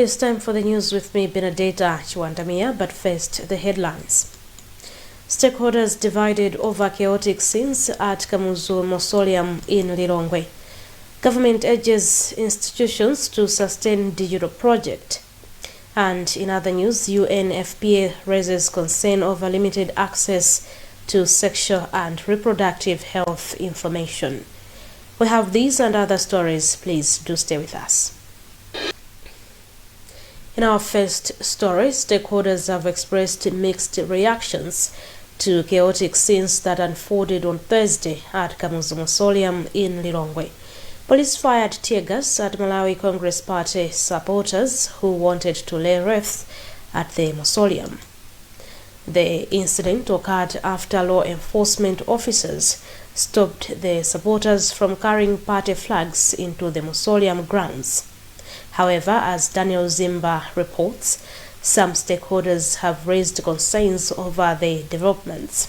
It's time for the news with me, Benedetta Chiwandamia, but first, the headlines. Stakeholders divided over chaotic scenes at Kamuzu Mausoleum in Lilongwe. Government urges institutions to sustain digital project. And in other news, UNFPA raises concern over limited access to sexual and reproductive health information. We have these and other stories. Please do stay with us. In our first story, stakeholders have expressed mixed reactions to chaotic scenes that unfolded on Thursday at Kamuzu Mausoleum in Lilongwe. Police fired tear gas at Malawi Congress Party supporters who wanted to lay wreaths at the mausoleum. The incident occurred after law enforcement officers stopped the supporters from carrying party flags into the mausoleum grounds. However, as Daniel Zimba reports, some stakeholders have raised concerns over the developments.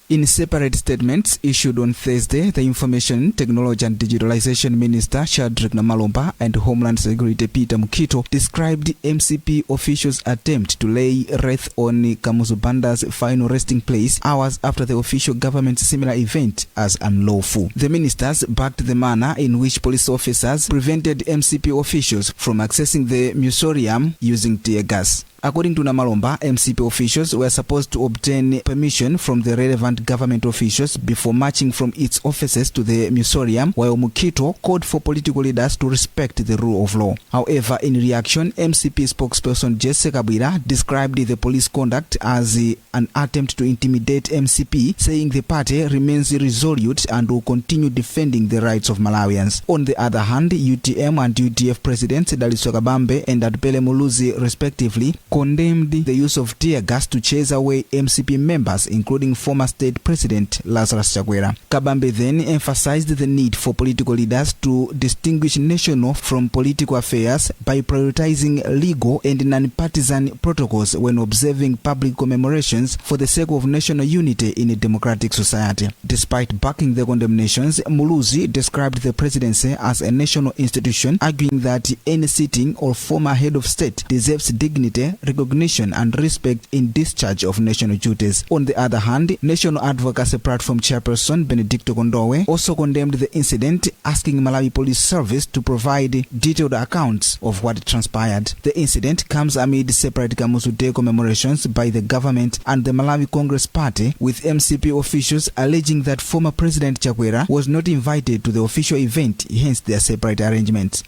In separate statements issued on Thursday, the Information, Technology and Digitalization Minister Shadrack Namalomba and Homeland Security Peter Mukito described MCP officials' attempt to lay wreath on Kamuzu Banda's final resting place hours after the official government's similar event as unlawful. The ministers backed the manner in which police officers prevented MCP officials from accessing the mausoleum using tear gas. According to Namalomba, MCP officials were supposed to obtain permission from the relevant government officials before marching from its offices to the mausoleum, while Mukito called for political leaders to respect the rule of law. However, in reaction, MCP spokesperson Chakwera described the police conduct as an attempt to intimidate MCP, saying the party remains resolute and will continue defending the rights of Malawians. On the other hand, UTM and UDF presidents Daliso Kabambe and Adpele Muluzi, respectively, condemned the use of tear gas to chase away MCP members, including former state president Lazarus Chakwera. Kabambe then emphasized the need for political leaders to distinguish national from political affairs by prioritizing legal and non-partisan protocols when observing public commemorations for the sake of national unity in a democratic society. Despite backing the condemnations, Muluzi described the presidency as a national institution, arguing that any sitting or former head of state deserves dignity, recognition and respect in discharge of national duties. On the other hand, National Advocacy Platform chairperson Benedicto Kondowe also condemned the incident, asking Malawi Police Service to provide detailed accounts of what transpired. The incident comes amid separate Kamuzu Day commemorations by the government and the Malawi Congress Party, with MCP officials alleging that former President Chakwera was not invited to the official event, hence their separate arrangements.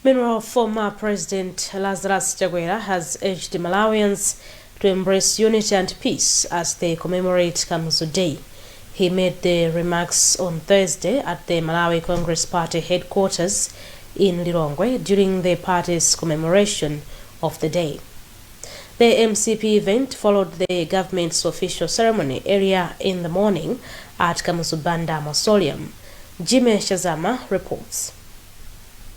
Meanwhile, former President Lazarus Chakwera has urged Malawians to embrace unity and peace as they commemorate Kamuzu Day. He made the remarks on Thursday at the Malawi Congress Party headquarters in Lilongwe during the party's commemoration of the day. The MCP event followed the government's official ceremony earlier in the morning at Kamuzu Banda Mausoleum. Jimmy Shazama reports.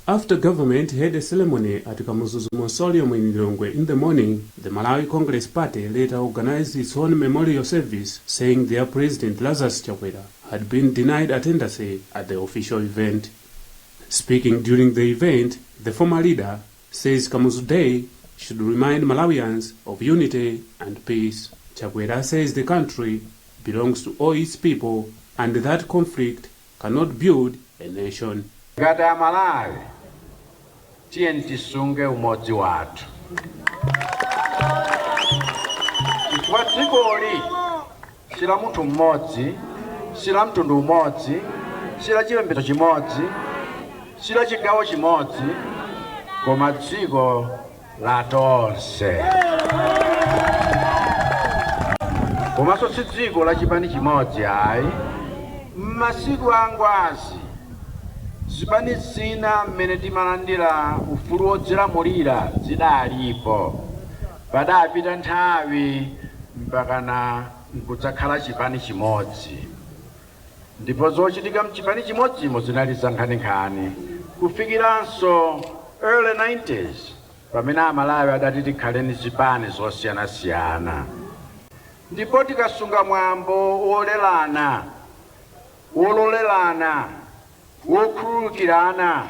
After government had a ceremony at Kamuzu Mausoleum in Lilongwe in the morning, the Malawi Congress Party later organized its own memorial service, saying their president Lazarus Chakwera had been denied attendance at the official event. Speaking during the event, the former leader says Kamuzu Day should remind Malawians of unity and peace. Chakwera says the country belongs to all its people and that conflict cannot build a nation. Gata Malawi, tieni tisunge umodzi wathu. Chifukwa dzikoli sila munthu mmodzi, sila mtundu umodzi, sila chipembedzo chimodzi, sila chigawo chimodzi, koma dziko la tonse. Komanso si dziko la chipani chimodzi ayi. M'masiku angwazi zipani zina mmene timalandira ufulu wodzilamulira zidalipo. Padapita nthawi mpakana nkudzakhala chipani chimodzi. Ndipo zochitika mchipani chimodzimo zinali za Nkhani kufikiranso early 90s pamene amalawi adati tikhale ndi zipani zosiyanasiyana ndipo tikasunga mwambo wolelana wololelana wokhululukirana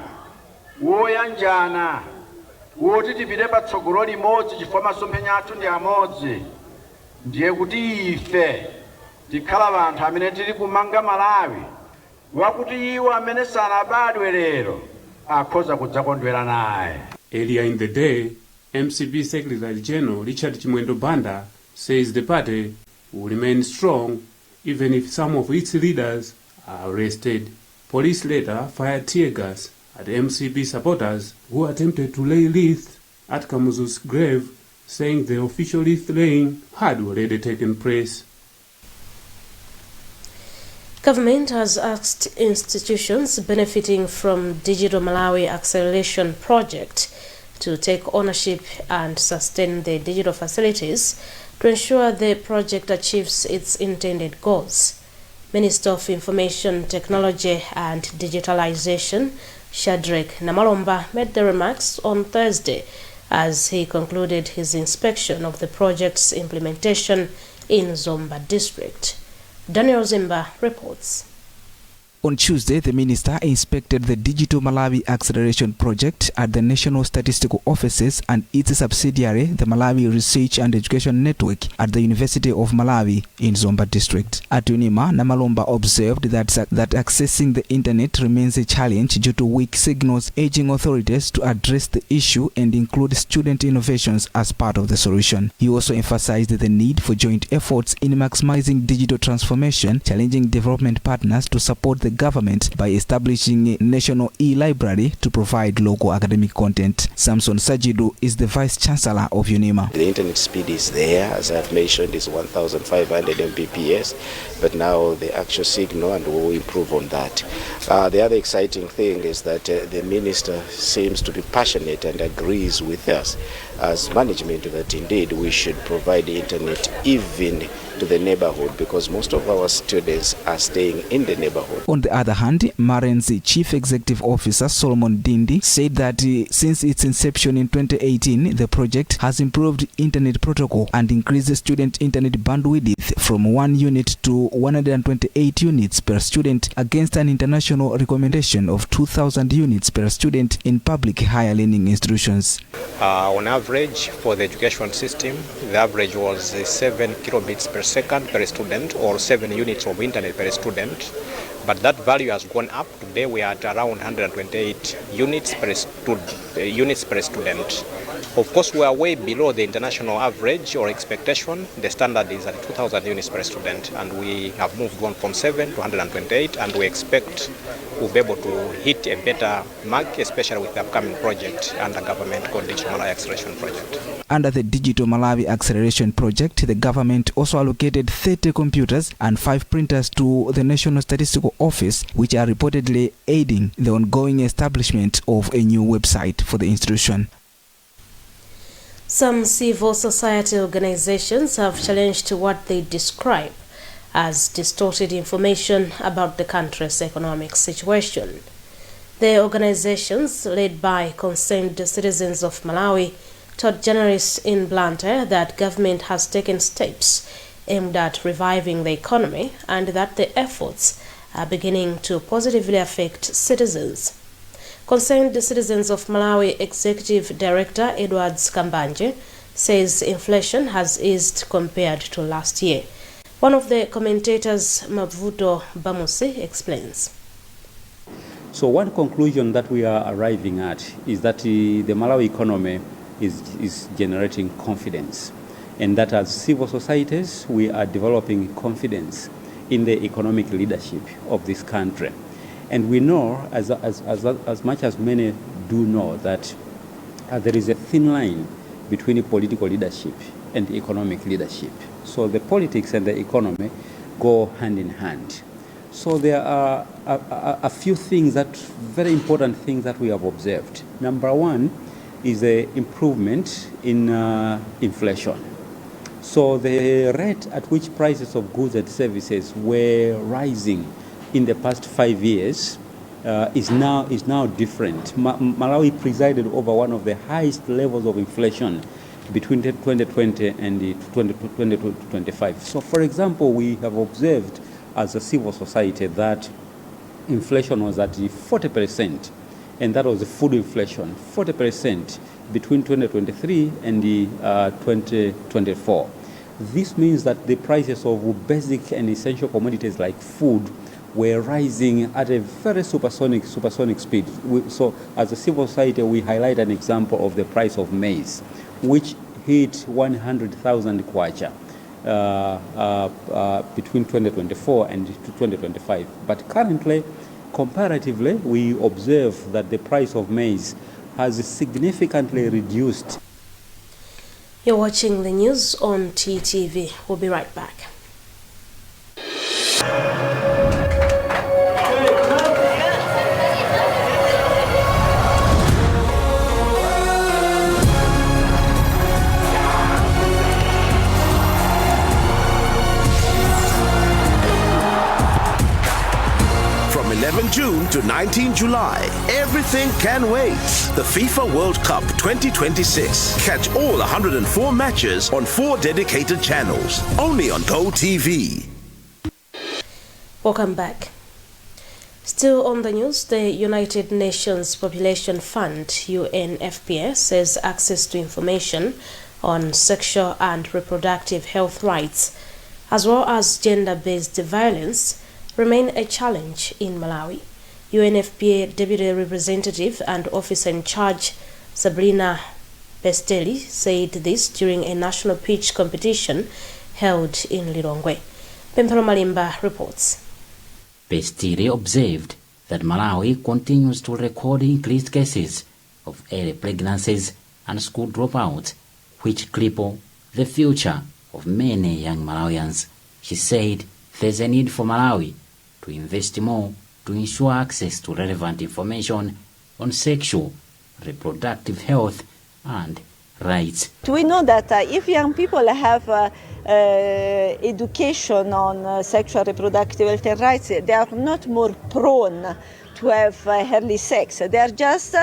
woyanjana woti tipite patsogolo limodzi chifukwa masomphenya athu ndi amodzi ndiye kuti ife tikhala anthu amene tili kumanga Malawi wakuti iwo amene sanabadwe lero akhoza kudzakondwera naye. Earlier in the day, MCP Secretary General Richard Chimwendo Banda says the party will remain strong even if some of its leaders are arrested. Police later fired tear gas at MCP supporters who attempted to lay wreaths at Kamuzu's grave, saying the official wreath laying had already taken place. Government has asked institutions benefiting from Digital Malawi Acceleration Project to take ownership and sustain the digital facilities to ensure the project achieves its intended goals. Minister of Information Technology and Digitalization, Shadrack Namalomba, made the remarks on Thursday as he concluded his inspection of the project's implementation in Zomba district. Daniel Zimba reports. On Tuesday, the minister inspected the Digital Malawi Acceleration Project at the National Statistical Offices and its subsidiary, the Malawi Research and Education Network, at the University of Malawi in Zomba district. At UNIMA, Namalomba observed that accessing the internet remains a challenge due to weak signals, urging authorities to address the issue and include student innovations as part of the solution. He also emphasized the need for joint efforts in maximizing digital transformation, challenging development partners to support the government by establishing a national e-library to provide local academic content. Samson Sajidu is the Vice Chancellor of UNIMA. The internet speed is there, as I've mentioned, is 1,500 Mbps, but now the actual signal, and we'll improve on that. The other exciting thing is that the minister seems to be passionate and agrees with us as management that indeed we should provide the internet even to the neighborhood, because most of our students are staying in the neighborhood. On the other hand, Maren's Chief Executive Officer Solomon Dindi said that since its inception in 2018, the project has improved internet protocol and increased student internet bandwidth from 1 unit to 128 units per student against an international recommendation of 2,000 units per student in public higher learning institutions. On average, for the education system, the average was 7 kilobits per second per student, or 7 units of internet per student. But that value has gone up. Today we are at around 128 units per student. Of course, we are way below the international average or expectation. The standard is at 2,000 units per student, and we have moved on from 7 to 128, and we expect we'll be able to hit a better mark, especially with the upcoming project under government called Digital Malawi Acceleration Project. Under the Digital Malawi Acceleration Project, the government also allocated 30 computers and 5 printers to the National Statistical Office, which are reportedly aiding the ongoing establishment of a new website for the institution. Some civil society organizations have challenged what they describe as distorted information about the country's economic situation. The organizations, led by concerned citizens of Malawi, told journalists in Blantyre that government has taken steps aimed at reviving the economy and that the efforts are beginning to positively affect citizens. Concerned citizens of Malawi Executive Director Edwards Kambanje says inflation has eased compared to last year. One of the commentators, Mavuto Bamusi, explains. So one conclusion that we are arriving at is that the Malawi economy is generating confidence, and that as civil societies we are developing confidence in the economic leadership of this country. And we know, as much as many do know, that there is a thin line between political leadership and economic leadership. So the politics and the economy go hand in hand. So there are a few things very important things that we have observed. Number one is the improvement in inflation. So the rate at which prices of goods and services were rising in the past 5 years is now different. Malawi presided over one of the highest levels of inflation between 2020 and 2025. So, for example, we have observed as a civil society that inflation was at 40%, and that was the food inflation, 40% between 2023 and 2024. This means that the prices of basic and essential commodities like food were rising at a very supersonic speed. So as a civil society, we highlight an example of the price of maize, which hit 100,000 kwacha between 2024 and 2025. But currently, comparatively, we observe that the price of maize has significantly reduced. You're watching the news on TTV. We'll be right back. From 11 June to 19 July, everything can wait. The FIFA World Cup 2026. Catch all 104 matches on 4 dedicated channels, only on GoTV. Welcome back. Still on the news, the United Nations Population Fund, UNFPA, says access to information on sexual and reproductive health rights, as well as gender-based violence, remain a challenge in Malawi. UNFPA Deputy Representative and Officer in Charge Sabrina Pestelli said this during a national pitch competition held in Lilongwe. Pempero Malimba reports. Pestelli observed that Malawi continues to record increased cases of early pregnancies and school dropouts, which cripple the future of many young Malawians. She said there's a need for Malawi to invest more to ensure access to relevant information on sexual, reproductive health and rights. We know that if young people have education on sexual reproductive health and rights, they are not more prone to have early sex. They are just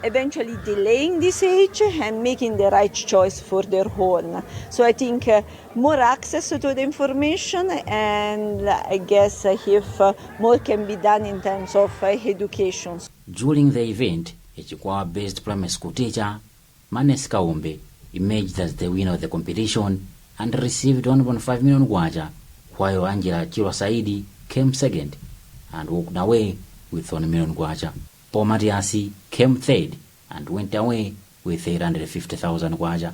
eventually delaying this age and making the right choice for their own. So I think more access to the information, and I guess if more can be done in terms of education. During the event, a Chakwera-based primary school teacher, Manes Kaombe, emerged as the winner of the competition and received 1.5 million kwacha, while Angela Chirwa Saidi came second and walked away with 1 million kwacha. Paul Matiasi came third and went away with 850,000 kwacha.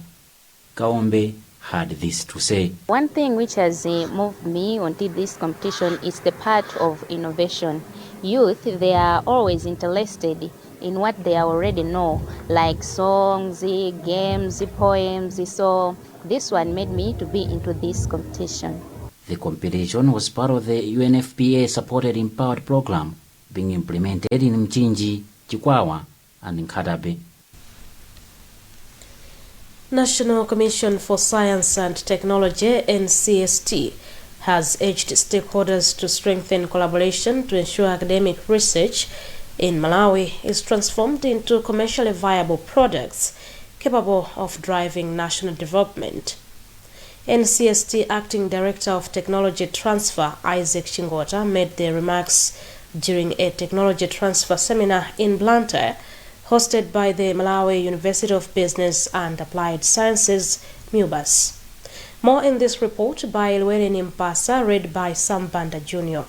Kaombe had this to say. One thing which has moved me onto this competition is the part of innovation. Youth, they are always interested in what they already know, like songs, games, poems. So this one made me to be into this competition. The competition was part of the UNFPA supported empowered program being implemented in Mchinji, Chakwera and Nkatabe. National Commission for Science and Technology, NCST, has urged stakeholders to strengthen collaboration to ensure academic research in Malawi is transformed into commercially viable products capable of driving national development. NCST Acting Director of Technology Transfer, Isaac Chingota, made the remarks during a technology transfer seminar in Blantyre, hosted by the Malawi University of Business and Applied Sciences, MUBAS. More in this report by Elwele Nimpasa, read by Sam Banda Jr.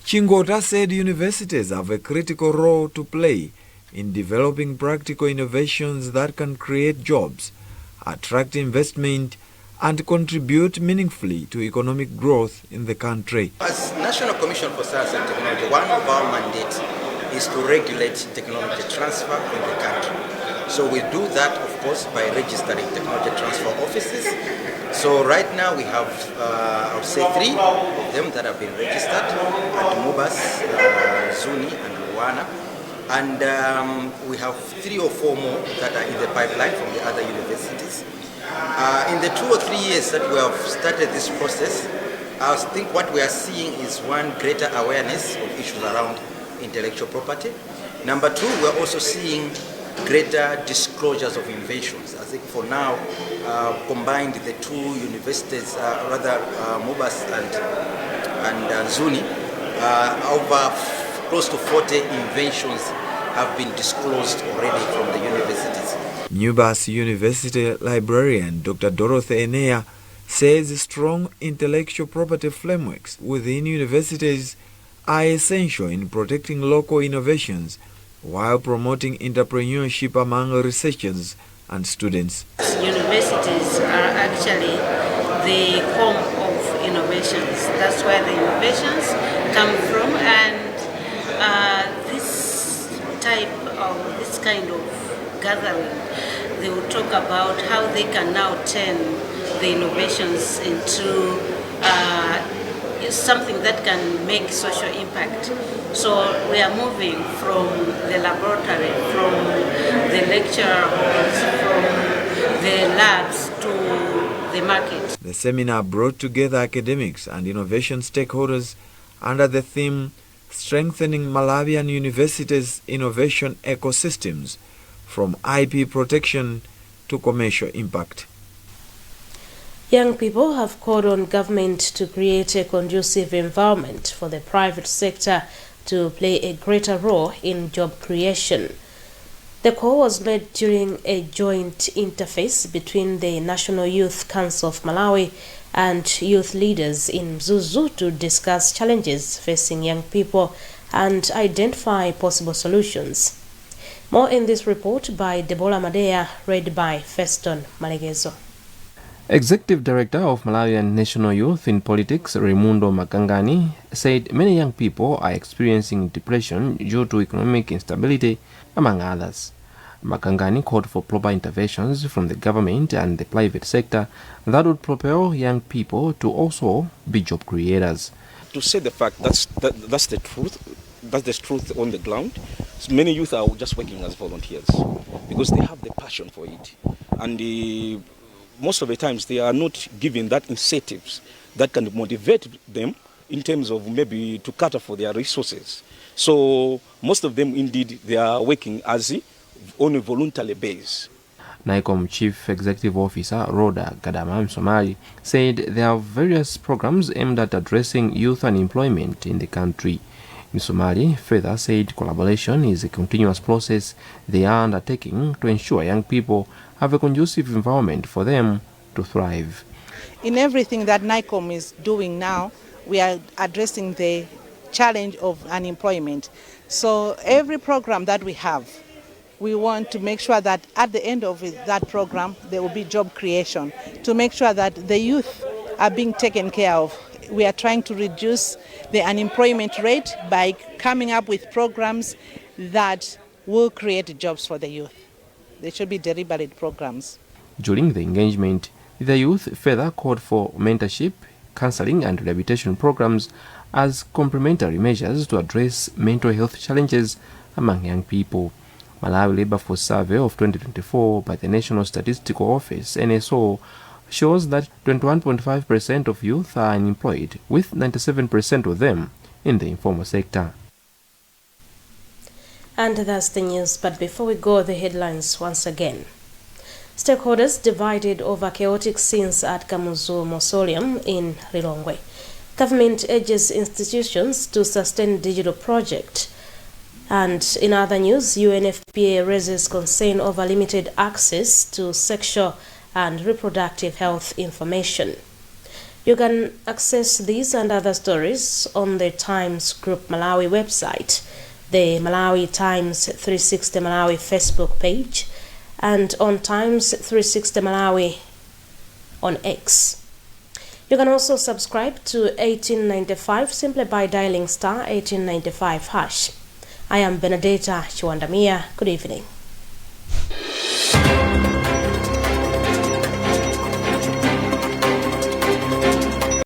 Chingota said universities have a critical role to play in developing practical innovations that can create jobs, attract investment, and contribute meaningfully to economic growth in the country. As National Commission for Science and Technology, one of our mandates is to regulate technology transfer in the country. So we do that, of course, by registering technology transfer offices. So right now we have, I would say, 3 of them that have been registered at MUBAS, Zuni, and Luana. And we have 3 or 4 more that are in the pipeline from the other universities. In the 2 or 3 years that we have started this process, I think what we are seeing is one greater awareness of issues around intellectual property. Number two, we're also seeing greater disclosures of inventions. I think for now, combined the two universities, Mobas and Zuni, over close to 40 inventions have been disclosed already from the universities. Newbas University librarian Dr. Dorothy Enea says strong intellectual property frameworks within universities are essential in protecting local innovations while promoting entrepreneurship among researchers and students. Universities are actually the home of innovations. That's where the innovations come from, and this kind of gathering, they will talk about how they can now turn the innovations into something that can make social impact. So we are moving from the laboratory, from the lecture halls, from the labs to the market. The seminar brought together academics and innovation stakeholders under the theme Strengthening Malawian Universities' Innovation Ecosystems, from IP protection to commercial impact. Young people have called on government to create a conducive environment for the private sector to play a greater role in job creation. The call was made during a joint interface between the National Youth Council of Malawi and youth leaders in Zuzu to discuss challenges facing young people and identify possible solutions. More in this report by Debola Madea, read by Feston Malegezo. Executive Director of Malawian National Youth in Politics, Raimundo Makangani, said many young people are experiencing depression due to economic instability, among others. Makangani called for proper interventions from the government and the private sector that would propel young people to also be job creators. To say the fact, that's the truth. That's the truth on the ground. So many youth are just working as volunteers because they have the passion for it. And most of the times they are not given that incentives that can motivate them in terms of maybe to cater for their resources. So most of them indeed they are working as on a voluntary basis. NICOM Chief Executive Officer Rhoda Gadama Msomali said there are various programs aimed at addressing youth unemployment in the country. Msomali further said collaboration is a continuous process they are undertaking to ensure young people have a conducive environment for them to thrive. In everything that NICOM is doing now, we are addressing the challenge of unemployment. So every program that we have, we want to make sure that at the end of that program, there will be job creation, to make sure that the youth are being taken care of. We are trying to reduce the unemployment rate by coming up with programs that will create jobs for the youth. They should be deliberate programs. During the engagement, the youth further called for mentorship, counseling and rehabilitation programs as complementary measures to address mental health challenges among young people. Malawi Labour Force Survey of 2024 by the National Statistical Office, NSO, shows that 21.5% of youth are unemployed, with 97% of them in the informal sector. And that's the news, but before we go, the headlines once again. Stakeholders divided over chaotic scenes at Kamuzu Mausoleum in Lilongwe. Government urges institutions to sustain digital project. And in other news, UNFPA raises concern over limited access to sexual and reproductive health information. You can access these and other stories on the Times Group Malawi website, the Malawi Times 360 Malawi Facebook page, and on Times 360 Malawi on X. You can also subscribe to 1895 simply by dialing *1895#. I am Benedetta Chiwandamia. Good evening.